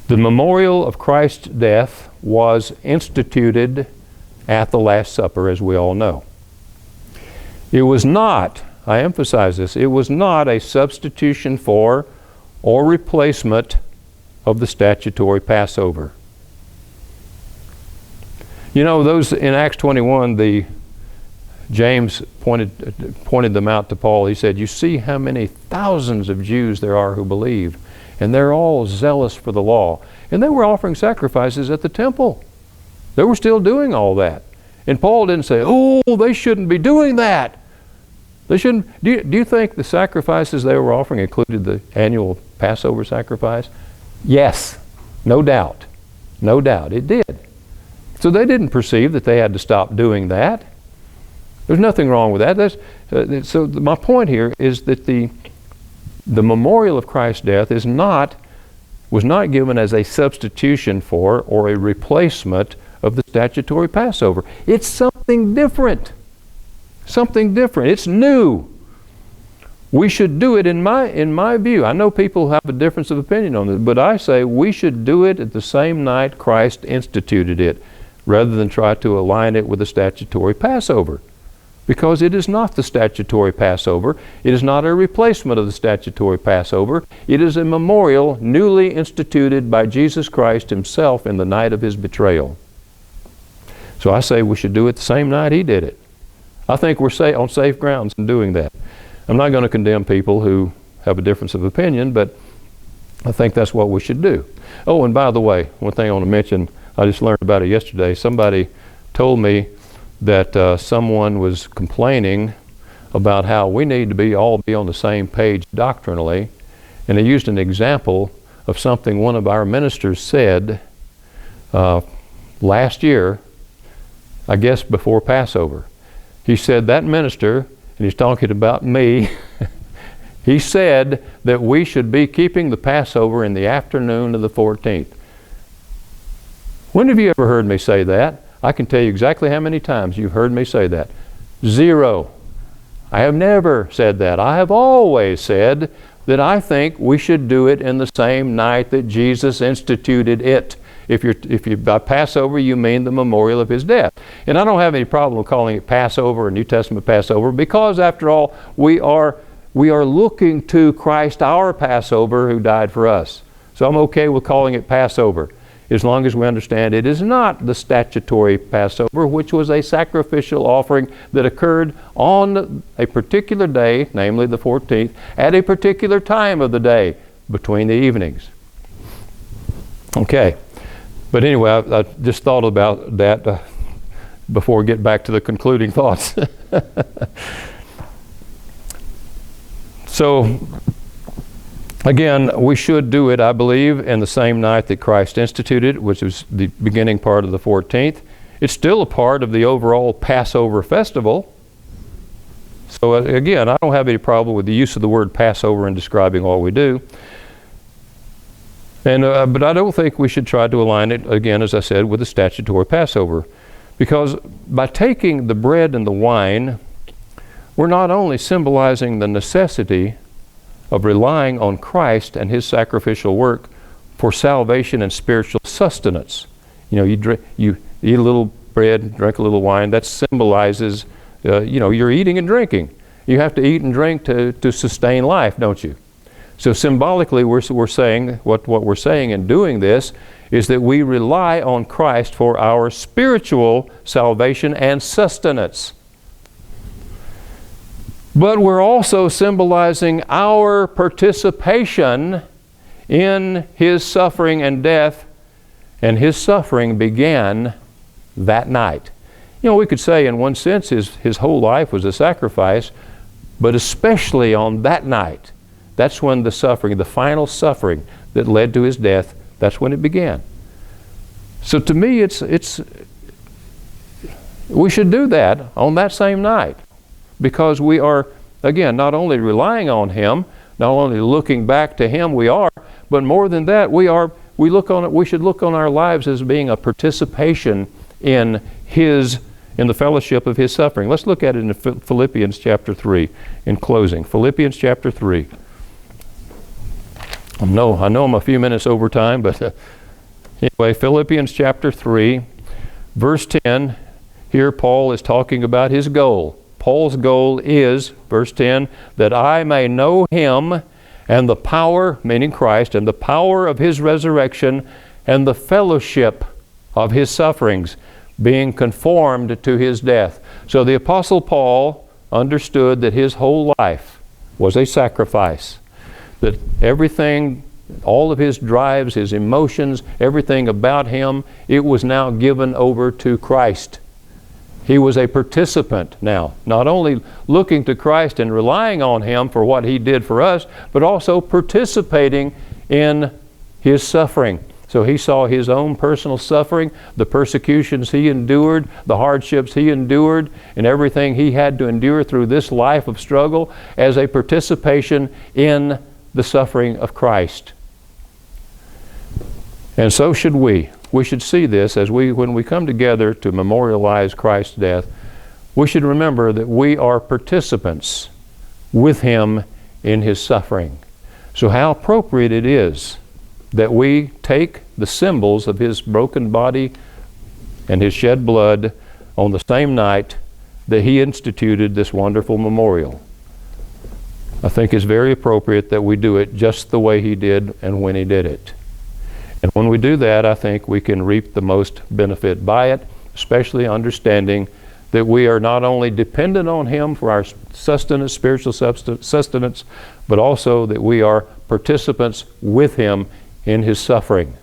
The memorial of Christ's death was instituted at the Last Supper, as we all know. It was not, I emphasize this, it was not a substitution for or replacement of the statutory Passover. You know, those in Acts 21, James pointed them out to Paul. He said, you see how many thousands of Jews there are who believe, and they're all zealous for the law. And they were offering sacrifices at the temple. They were still doing all that. And Paul didn't say, oh, they shouldn't be doing that. They shouldn't. Do you think the sacrifices they were offering included the annual Passover sacrifice? Yes, no doubt. No doubt it did. So they didn't perceive that they had to stop doing that. There's nothing wrong with that. So my point here is that the memorial of Christ's death was not given as a substitution for or a replacement of the statutory Passover. It's something different. Something different. It's new. We should do it in my view. I know people have a difference of opinion on this, but I say we should do it at the same night Christ instituted it, rather than try to align it with the statutory Passover. Because it is not the statutory Passover. It is not a replacement of the statutory Passover. It is a memorial newly instituted by Jesus Christ himself in the night of his betrayal. So I say we should do it the same night he did it. I think we're on safe grounds in doing that. I'm not going to condemn people who have a difference of opinion, but I think that's what we should do. Oh, and by the way, one thing I want to mention, I just learned about it yesterday. Somebody told me that someone was complaining about how we need to all be on the same page doctrinally, and they used an example of something one of our ministers said last year, I guess before Passover. He said that minister, and he's talking about me, he said that we should be keeping the Passover in the afternoon of the 14th. When have you ever heard me say that? I can tell you exactly how many times you've heard me say that. 0. I have never said that. I have always said that I think we should do it in the same night that Jesus instituted it. If you by Passover you mean the memorial of his death. And I don't have any problem calling it Passover or New Testament Passover, because after all we are looking to Christ our Passover who died for us. So I'm okay with calling it Passover. as long as we understand it is not the statutory Passover, which was a sacrificial offering that occurred on a particular day, namely the 14th, at a particular time of the day between the evenings. Okay, but anyway, I just thought about that before we get back to the concluding thoughts. So, again, we should do it, I believe, in the same night that Christ instituted, which was the beginning part of the 14th. It's still a part of the overall Passover festival. So, again, I don't have any problem with the use of the word Passover in describing what we do. And but I don't think we should try to align it, again, as I said, with the statutory Passover. Because by taking the bread and the wine, we're not only symbolizing the necessity of relying on Christ and His sacrificial work for salvation and spiritual sustenance. You know, you eat a little bread, drink a little wine. That symbolizes, you're eating and drinking. You have to eat and drink to sustain life, don't you? So symbolically, we're saying, what we're saying in doing this is that we rely on Christ for our spiritual salvation and sustenance. But we're also symbolizing our participation in His suffering and death, and His suffering began that night. You know, we could say in one sense His whole life was a sacrifice, but especially on that night, that's when the suffering, the final suffering that led to His death, that's when it began. So to me, we should do that on that same night, because we are, again, not only relying on Him, not only looking back to Him, but more than that, we should look on our lives as being a participation in the fellowship of His suffering. Let's look at it in Philippians chapter 3 in closing. Philippians chapter 3. I know I'm a few minutes over time, but anyway, Philippians chapter 3, verse 10, here Paul is talking about his goal. Paul's goal is, verse 10, that I may know Him and the power, meaning Christ, and the power of His resurrection and the fellowship of His sufferings, being conformed to His death. So the Apostle Paul understood that his whole life was a sacrifice. That everything, all of his drives, his emotions, everything about him, it was now given over to Christ. He was a participant now, not only looking to Christ and relying on Him for what He did for us, but also participating in His suffering. So he saw his own personal suffering, the persecutions he endured, the hardships he endured, and everything he had to endure through this life of struggle as a participation in the suffering of Christ. And so should we. We should see this as when we come together to memorialize Christ's death, we should remember that we are participants with Him in His suffering. So how appropriate it is that we take the symbols of His broken body and His shed blood on the same night that He instituted this wonderful memorial. I think it's very appropriate that we do it just the way He did and when He did it. And when we do that, I think we can reap the most benefit by it, especially understanding that we are not only dependent on Him for our sustenance, spiritual sustenance, but also that we are participants with Him in His suffering.